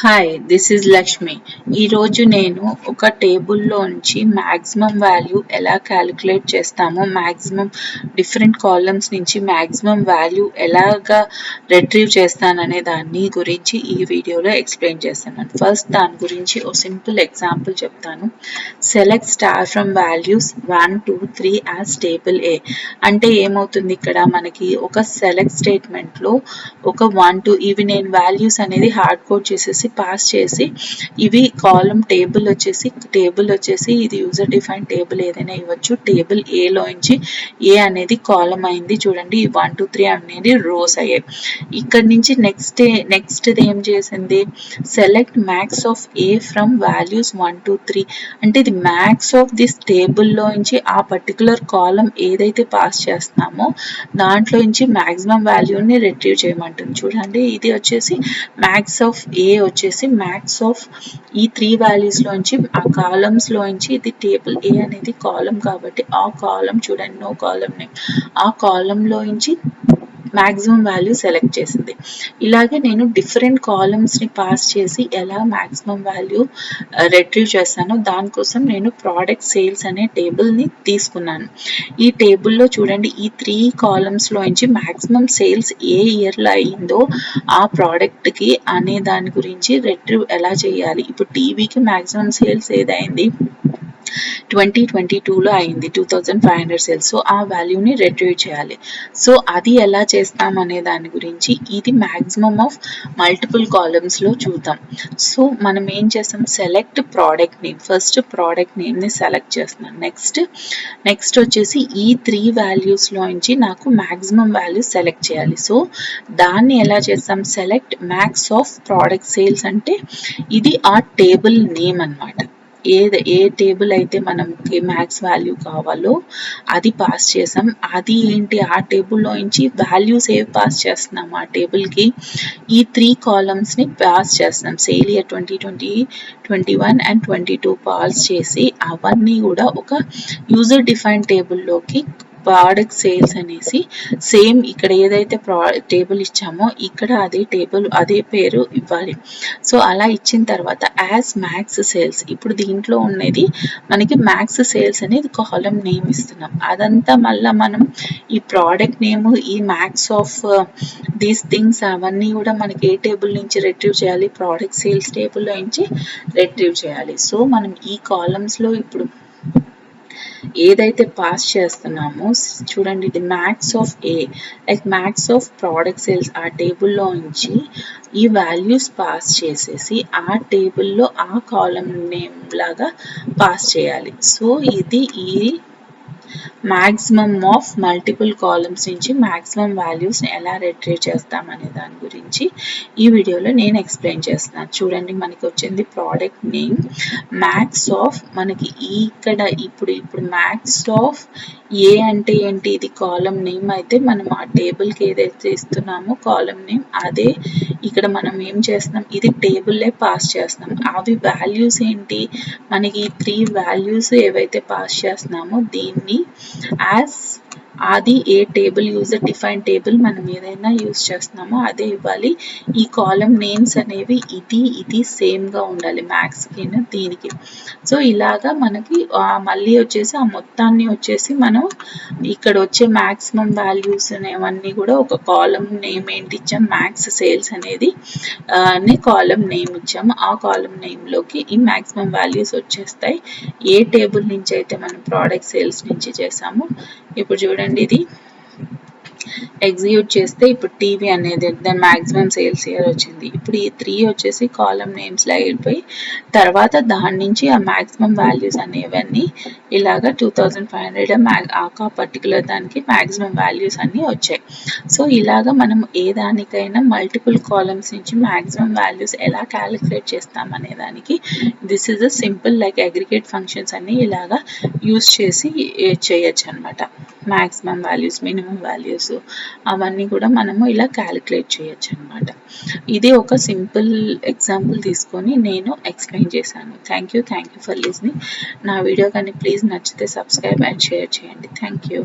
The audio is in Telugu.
Hi this is Lakshmi. ఈరోజు నేను ఒక టేబుల్లోంచి మ్యాక్సిమం వాల్యూ ఎలా క్యాలిక్యులేట్ చేస్తామో, మ్యాక్సిమం డిఫరెంట్ కాలమ్స్ నుంచి మ్యాక్సిమం వాల్యూ ఎలాగా రిట్రీవ్ చేస్తాననే దాన్ని గురించి ఈ వీడియోలో ఎక్స్ప్లెయిన్ చేస్తాను. ఫస్ట్ దాని గురించి ఒక సింపుల్ ఎగ్జాంపుల్ చెప్తాను. Select star from values 1 2 3 as table A అంటే ఏమవుతుంది, ఇక్కడ మనకి ఒక సెలెక్ట్ స్టేట్మెంట్లో ఒక 1 2 ఇవి నేను వాల్యూస్ అనేది హార్డ్ కోడ్ చేసేసి పాస్ చేసి, ఇవి కాలమ్ టేబుల్ వచ్చేసి ఇది యూజర్ డిఫైన్ టేబుల్ ఏదైనా ఇవ్వచ్చు. టేబుల్ ఏ లోంచి ఏ అనేది కాలమ్ అయింది చూడండి, 1 2 3 అనేది రోస్ అయ్యాయి. ఇక్కడ నుంచి నెక్స్ట్ ఏం చేసింది, select max of A from values 1 2 3 అంటే ఇది మ్యాక్స్ ఆఫ్ దిస్ టేబుల్ లోంచి ఆ పర్టికులర్ కాలమ్ ఏదైతే పాస్ చేస్తున్నామో దాంట్లో నుంచి మ్యాక్సిమం వాల్యూని రిట్రీవ్ చేయమంటుంది. చూడండి, ఇది వచ్చేసి మ్యాక్స్ ఆఫ్ ఏ వచ్చేసి మ్యాక్స్ ఆఫ్ ఈ 3 వాల్యూస్ లోంచి ఆ కాలమ్స్ లోంచి, ఇది టేబుల్ ఏ అనేది కాలమ్ కాబట్టి ఆ కాలమ్ చూడండి, నో కాలమ్ నేమ్, ఆ కాలమ్ లోంచి మ్యాక్సిమం వాల్యూ సెలెక్ట్ చేసింది. ఇలాగే నేను డిఫరెంట్ కాలమ్స్ని పాస్ చేసి ఎలా మ్యాక్సిమం వాల్యూ రిట్రీవ్ చేస్తానో దానికోసం నేను ప్రోడక్ట్ సేల్స్ అనే టేబుల్ని తీసుకున్నాను. ఈ టేబుల్లో చూడండి, ఈ 3 కాలమ్స్లోంచి మ్యాక్సిమం సేల్స్ ఏ ఇయర్లో అయిందో ఆ ప్రోడక్ట్కి అనే దాని గురించి రిట్రీవ్ ఎలా చేయాలి. ఇప్పుడు టీవీకి మ్యాక్సిమం సేల్స్ ఏదైంది, 2022లో అయింది 2500 సేల్స్. సో ఆ వాల్యూని రిట్రీవ్ చేయాలి. సో అది ఎలా చేస్తాం అనే దాని గురించి ఇది మ్యాక్సిమం ఆఫ్ మల్టిపుల్ కాలమ్స్లో చూద్దాం. సో మనం ఏం చేస్తాం, select product name, first product నేమ్ని సెలెక్ట్ చేస్తున్నాం. నెక్స్ట్ వచ్చేసి ఈ 3 వాల్యూస్లోంచి నాకు మ్యాక్సిమం వాల్యూ సెలెక్ట్ చేయాలి. సో దాన్ని ఎలా చేస్తాం, select max of product sales అంటే ఇది ఆ టేబుల్ నేమ్ అన్నమాట. ఏ టేబుల్ అయితే మనకి మ్యాక్స్ వాల్యూ కావాలో అది పాస్ చేసాం. అది ఏంటి, ఆ టేబుల్లో నుంచి వాల్యూస్ ఏవి పాస్ చేస్తున్నాం, ఆ టేబుల్కి ఈ 3 కాలమ్స్ని పాస్ చేస్తున్నాం. సేల్ ఇయర్ 2020 21 అండ్ 22 పాస్ చేసి అవన్నీ కూడా ఒక యూజర్ డిఫైన్ టేబుల్లోకి ప్రోడక్ట్ సేల్స్ అనేసి సేమ్ ఇక్కడ ఏదైతే టేబుల్ ఇచ్చామో ఇక్కడ అదే టేబుల్ అదే పేరు ఇవ్వాలి. సో అలా ఇచ్చిన తర్వాత యాజ్ మ్యాక్స్ సేల్స్, ఇప్పుడు దీంట్లో ఉన్నది మనకి మ్యాక్స్ సేల్స్ అనేది కాలమ్ నేమ్ ఇస్తున్నాం. అదంతా మళ్ళీ మనం ఈ ప్రోడక్ట్ నేమ్, ఈ మ్యాక్స్ ఆఫ్ దీస్ థింగ్స్ అవన్నీ కూడా మనకి ఏ టేబుల్ నుంచి రిట్రీవ్ చేయాలి, ప్రోడక్ట్ సేల్స్ టేబుల్లో నుంచి రిట్రీవ్ చేయాలి. సో మనం ఈ కాలమ్స్లో ఇప్పుడు ఏదైతే పాస్ చేస్తున్నామో చూడండి, ఇది max of A like max of product sales ఆ టేబుల్లో నుంచి ఈ వాల్యూస్ పాస్ చేసేసి ఆ టేబుల్లో ఆ కాలమ్ నేమ్ లాగా పాస్ చేయాలి. సో ఇది ఈ మ్యాక్సిమం ఆఫ్ మల్టిపుల్ కాలమ్స్ నుంచి మ్యాక్సిమం వాల్యూస్ని ఎలా రిట్రీవ్ చేస్తామనే దాని గురించి ఈ వీడియోలో నేను ఎక్స్ప్లెయిన్ చేస్తున్నాను. చూడండి, మనకి వచ్చింది ప్రోడక్ట్ నేమ్ మ్యాక్స్ ఆఫ్, మనకి ఇక్కడ ఇప్పుడు మ్యాక్స్ ఆఫ్ ఏ అంటే ఏంటి, ఇది కాలమ్ నేమ్ అయితే మనం ఆ టేబుల్కి ఏదైతే ఇస్తున్నామో కాలమ్ నేమ్ అదే ఇక్కడ మనం ఏం చేస్తున్నాం, ఇది టేబుల్లే పాస్ చేస్తున్నాం. అవి వాల్యూస్ ఏంటి, మనకి 3 వాల్యూస్ ఏవైతే పాస్ చేస్తున్నామో దీన్ని యాజ్ అది ఏ టేబుల్ యూజర్ డిఫైన్ టేబుల్ మనం ఏదైనా యూజ్ చేస్తున్నామో అదే ఇవ్వాలి. ఈ కాలమ్ నేమ్స్ అనేవి ఇది సేమ్గా ఉండాలి మ్యాక్స్కి దీనికి. సో ఇలాగా మనకి మళ్ళీ వచ్చేసి ఆ మొత్తాన్ని వచ్చేసి మనం ఇక్కడ వచ్చే మ్యాక్సిమం వాల్యూస్ అనేవన్నీ కూడా ఒక కాలమ్ నేమ్ ఏంటి ఇచ్చాం, మ్యాక్స్ సేల్స్ అనేది కాలమ్ నేమ్ ఇచ్చాము. ఆ కాలమ్ నేమ్లోకి ఈ మ్యాక్సిమం వాల్యూస్ వచ్చేస్తాయి. ఏ టేబుల్ నుంచి అయితే మనం ప్రోడక్ట్ సేల్స్ నుంచి చేసామో ఇప్పుడు చూడండి, ఇది ఎగ్జిక్యూట్ చేస్తే ఇప్పుడు టీవీ అనేది దాని మ్యాక్సిమం సేల్స్ ఇయర్ వచ్చింది. ఇప్పుడు ఈ 3 వచ్చేసి కాలమ్ నేమ్స్ లా అయిపోయి తర్వాత దాని నుంచి ఆ మ్యాక్సిమం వాల్యూస్ అనేవన్నీ ఇలాగా 2500 ఆ పర్టికులర్ దానికి మ్యాక్సిమం వాల్యూస్ అన్నీ వచ్చాయి. సో ఇలాగా మనం ఏ దానికైనా మల్టిపుల్ కాలమ్స్ నుంచి మ్యాక్సిమం వాల్యూస్ ఎలా క్యాలిక్యులేట్ చేస్తాం అనే దానికి this is a simple like aggregate functions అన్ని ఇలాగా యూస్ చేసి చేయొచ్చు అనమాట. మ్యాక్సిమం వాల్యూస్, మినిమం వాల్యూస్ అవన్నీ కూడా మనము ఇలా క్యాలిక్యులేట్ చేయొచ్చు అనమాట. ఇది ఒక సింపుల్ ఎగ్జాంపుల్ తీసుకొని నేను ఎక్స్ప్లెయిన్ చేశాను. Thank you for listening. నా వీడియో కానీ ప్లీజ్ నచ్చితే సబ్స్క్రైబ్ అండ్ షేర్ చేయండి. Thank you.